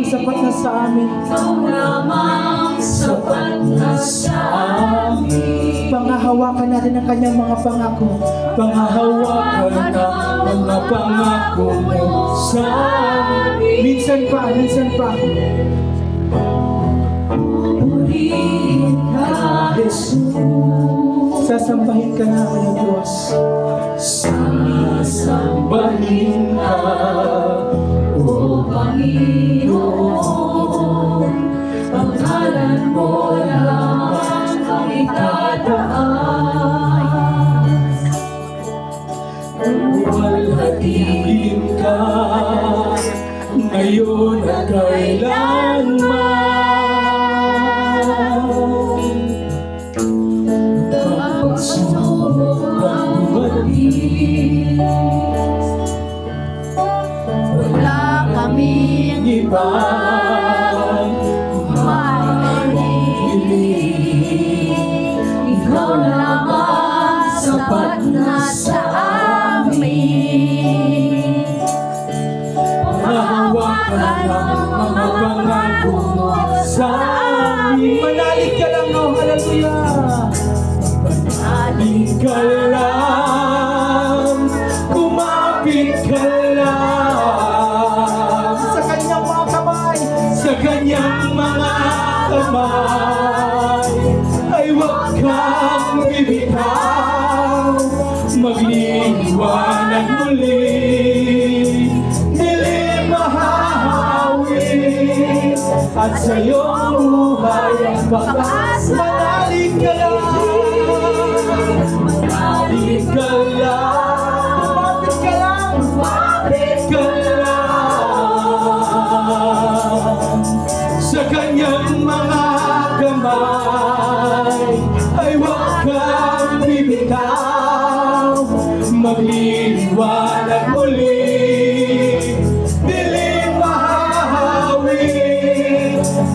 sapat na sa amin. Ikaw lamang sapat na sa amin. Pangahawakan natin ang kanyang mga pangako. Pangahawakan na mga pangako mo sa amin. Minsan pa, minsan pa. Purihin ka, Jesus. Sasambahin ka namin ng Diyos. Sasambahin ka, O Panginoon. Pangalan mo lang ang itataas. Luwalhatiin ka ngayon at kailanman. Pagsubok ang dumating, wala kaming ibang maihiling. Ikaw lamang sapat na sa amin. Mahawakan ang mga pangako mo sa amin. Manalig ka lang, no? Hallelujah. Manalig ka lang, kumapit ka lang Sa kanyang mga kamay. sa kanyang mga kamay. Ay huwag kang bibitaw, magliliwanag muli, dilim mahahawi, at sa iyong buhay ang bakas. Manalig ka lang, manalig ka lang, Kumapit ka lang. kumapit ka lang sa kanyang mga kamay. Ay huwag kang bibitaw, magliliwanag muli, dilim mahahawi,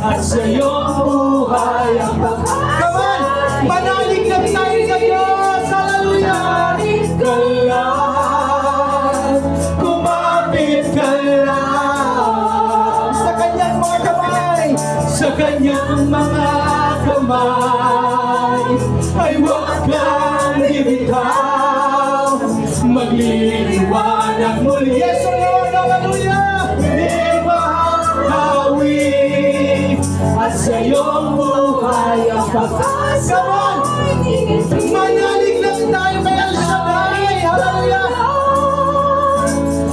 at sa iyong buhay ang bakas. Come on! Manalig lang tayo sa Diyos. Hallelujah! Kumapit ka lang, kumapit ka lang Sa kanyang mga kamay. sa kanyang mga kamay. Ay huwag kang bibitaw, magliliwanag muli. Yes, O Lord! Hallelujah! Di mahahawi, at sa iyong buhay ang bakas. Come on! Manalig lang tayo kay El Shaddai. Hallelujah!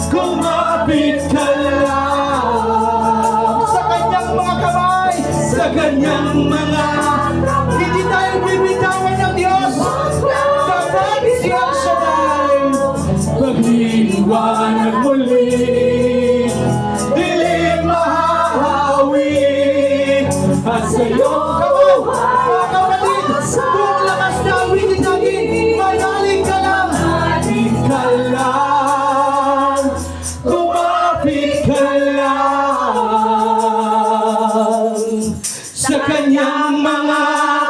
Kumapit ka lang Sa kanyang mga kamay. sa kanyang mga Hindi tayo bibitawan ng Diyos. Kapag si El Shaddai. pagliliwanag muli, dilim mahahawi, at sa iyong Come on! Mga kapatid, buong lakas na awitin natin. Manalig ka lang. manalig ka lang, kumapit ka lang sa kanyang mga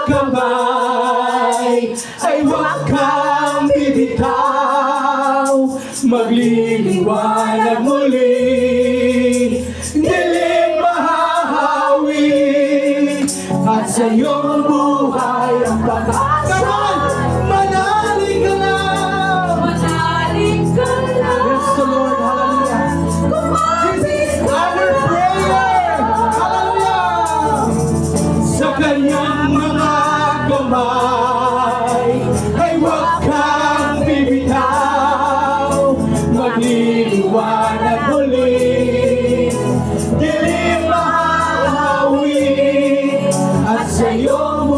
kamay. Ay huwag kang bibitaw, magliliwanag muli, dilim mahahawi, at sa iyong buhay ang bakas. Come on! Manalig ka lang. Manalig ka lang. Yes, the Lord. Hallelujah. This is our prayer. Hallelujah. Sa kanyang mga kamay. Ay huwag kang bibitaw, magliliwanag muli, dilim mahahawi, at sa iyong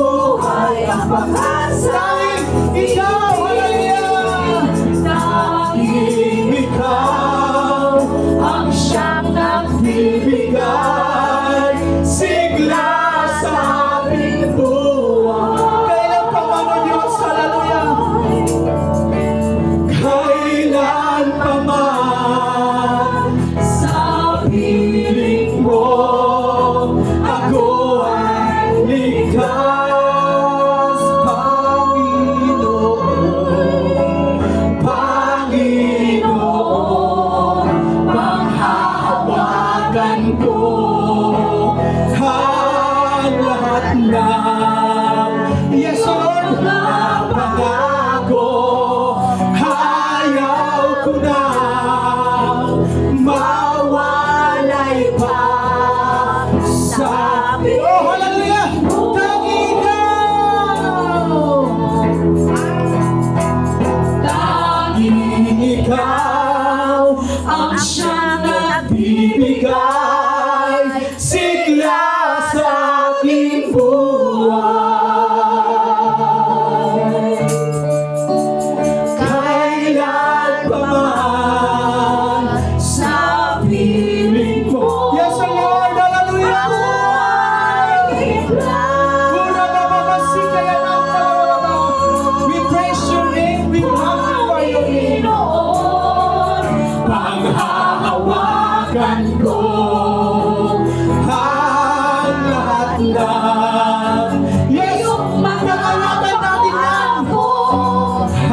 bigay sigla sa aking buhay. Kailan pa man sa piling mo, Yes, O Lord, hallelujah. Pura na mamasika yan ang pangalawa. We praise your name, we magnify your name. panghahawakan ko ang lahat ng Yes, pangalaban natin yan.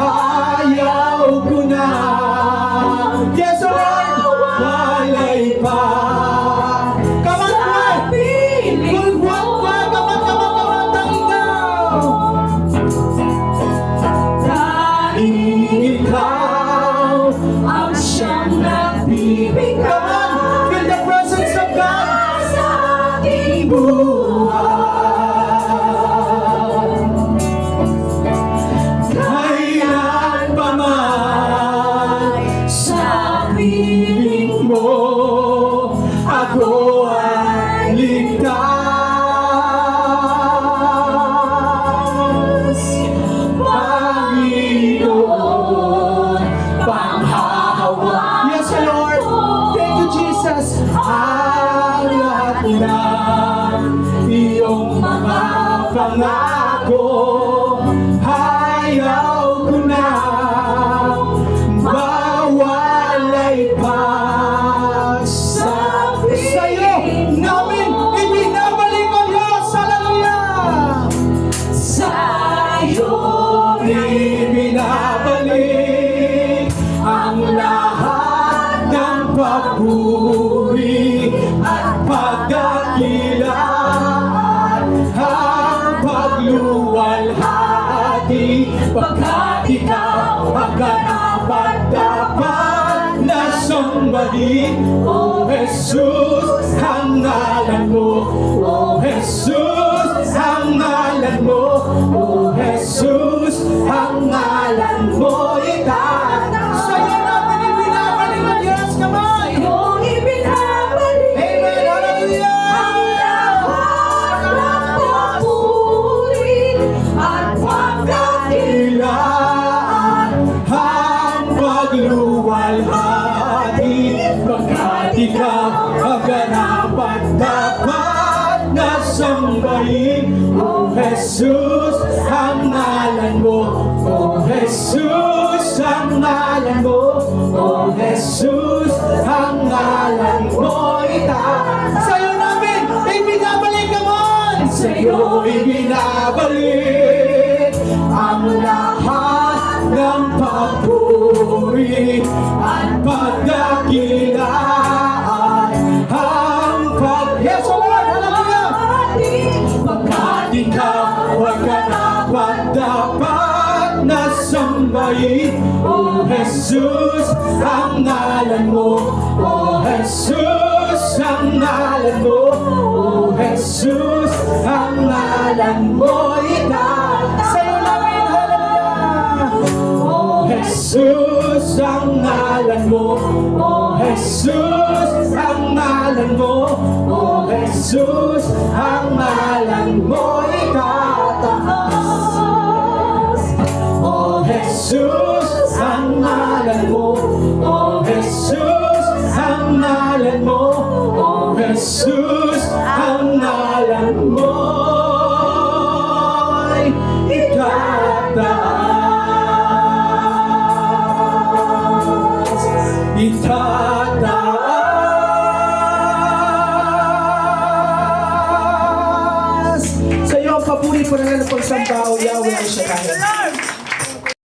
ayaw ko na. Yes, O Lord. Walay pa Come on, Lord. Good work, Lord. Come on, ikaw. dahil ikaw ang siyang nagbibigay Come on, feel the presence of God. sa aking buhay. Kailan pa man sa piling mo ako ay ligtas. Panginoon, panghahawakan Yes, O Lord. Thank you, Jesus. ang lahat ng iyong mga pangako. Ayaw ko na mawalay pa sa Sa'yo namin ibinabalik ang Diyos. Hallelujah. sa'yo ibinabalik ang lahat ng papuri at pagdakila at ang pagluwalhati, pagkat ikaw ang karapat-dapat na sambahin. O Jesus, ang ngalan mo. O Jesus, ang ngalan mo. O Jesus, ang ngalan mo itataas. Sa'yo namin ibinabalik ang Diyos. Come on. Sa'yong ibinabalik Amen. Hallelujah. ang lahat ng papuri at pagkakilaan, ang pagluwalhati, pagkat ikaw ang karapat-dapat na sambahin. O Jesus, ang ngalan mo. O Jesus, ang ngalan mo. O Jesus, ang ngalan mo itataas. Sa'yo namin ibinabalik. Come on. Sa'yo ibinabalik ang lahat ng papuri at pagdakilaan, ang Yes, O Lord. Hallelujah. pagkat ikaw ang karapat-dapat na sambahin. O Jesus, ang ngalan mo. O Jesus, ang ngalan mo. O Jesus, ang ngalan mo itataas. Sa'yo namin. Hallelujah. O Jesus, ang ngalan mo. O Jesus, ang ngalan mo. O Jesus, ang ngalan mo itataas. O Jesus, ang ngalan mo. O Jesus, ang ngalan mo. O Jesus, ang ngalan mo itataas. Itataas. Sa iyo ang papuri, pangalan ng pagsamba, O Yahweh, ay siya tayo.